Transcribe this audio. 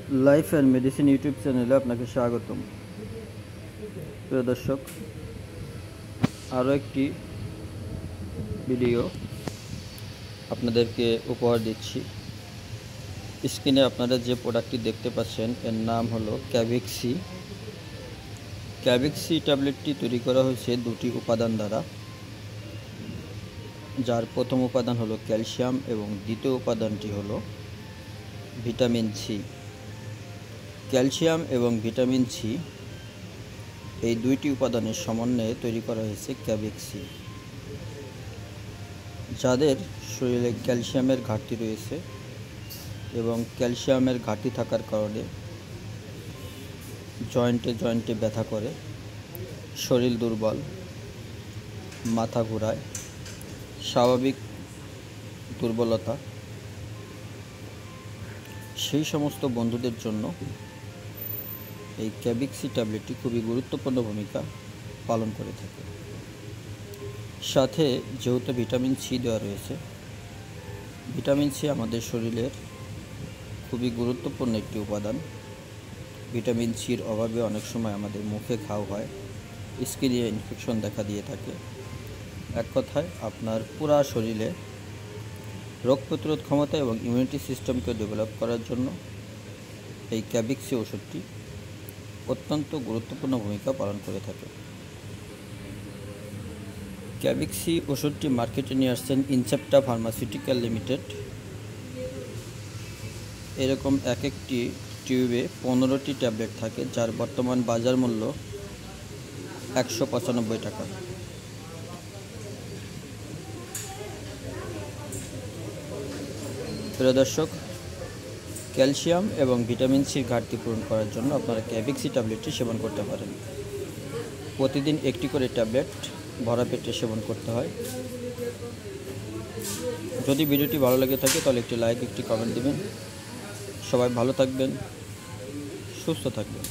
Life and medicine YouTube চ্যানেলে আপনাকে স্বাগতম। প্রিয় দর্শক, আরও একটি ভিডিও আপনাদেরকে উপহার দিচ্ছি। স্ক্রিনে আপনারা যে প্রোডাক্টটি দেখতে পাচ্ছেন এর নাম হলো ক্যাভিক্সি। ক্যাভিক্সি ট্যাবলেটটি তৈরি করা হয়েছে দুটি উপাদান দ্বারা, যার প্রথম উপাদান হলো ক্যালসিয়াম এবং দ্বিতীয় উপাদানটি হলো ভিটামিন সি। ক্যালসিয়াম এবং ভিটামিন সি এই দুইটি উপাদানের সমন্বয়ে তৈরি করা হয়েছে ক্যাভিক্সি। যাদের শরীরে ক্যালসিয়ামের ঘাটতি রয়েছে এবং ক্যালসিয়ামের ঘাটতি থাকার কারণে জয়েন্টে ব্যথা করে, শরীর দুর্বল, মাথা ঘোরায়, স্বাভাবিক দুর্বলতা, সেই সমস্ত বন্ধুদের জন্য এই ক্যাভিক্সি ট্যাবলেটটি খুবই গুরুত্বপূর্ণ ভূমিকা পালন করে থাকে। সাথে যেহেতু ভিটামিন সি দেওয়া রয়েছে, ভিটামিন সি আমাদের শরীরের খুবই গুরুত্বপূর্ণ একটি উপাদান। ভিটামিন সির অভাবে অনেক সময় আমাদের মুখে ঘাও হয়, স্কিনে ইনফেকশন দেখা দিয়ে থাকে। এক কথায় আপনার পুরা শরীরে রোগ প্রতিরোধ ক্ষমতা এবং ইমিউনিটি সিস্টেমকে ডেভেলপ করার জন্য এই ক্যাভিক্সি ওষুধটি অত্যন্ত গুরুত্বপূর্ণ ভূমিকা পালন করে থাকে। ক্যাভিক্সি ওষুধটি মার্কেটে নিয়ে আসছেন ইনসেপ্টা ফার্মাসিউটিক্যাল লিমিটেড। এরকম এক একটি টিউবে 15টি ট্যাবলেট থাকে, যার বর্তমান বাজার মূল্য 195 টাকা। প্রিয় দর্শক, ক্যালসিয়াম এবং ভিটামিন সির ঘাটতি পূরণ করার জন্য আপনারা ক্যাভিক্সি ট্যাবলেটটি সেবন করতে পারেন। প্রতিদিন একটি করে ট্যাবলেট ভরা পেটে সেবন করতে হয়। যদি ভিডিওটি ভালো লেগে থাকে তাহলে একটি লাইক, একটি কমেন্ট দেবেন। সবাই ভালো থাকবেন, সুস্থ থাকবেন।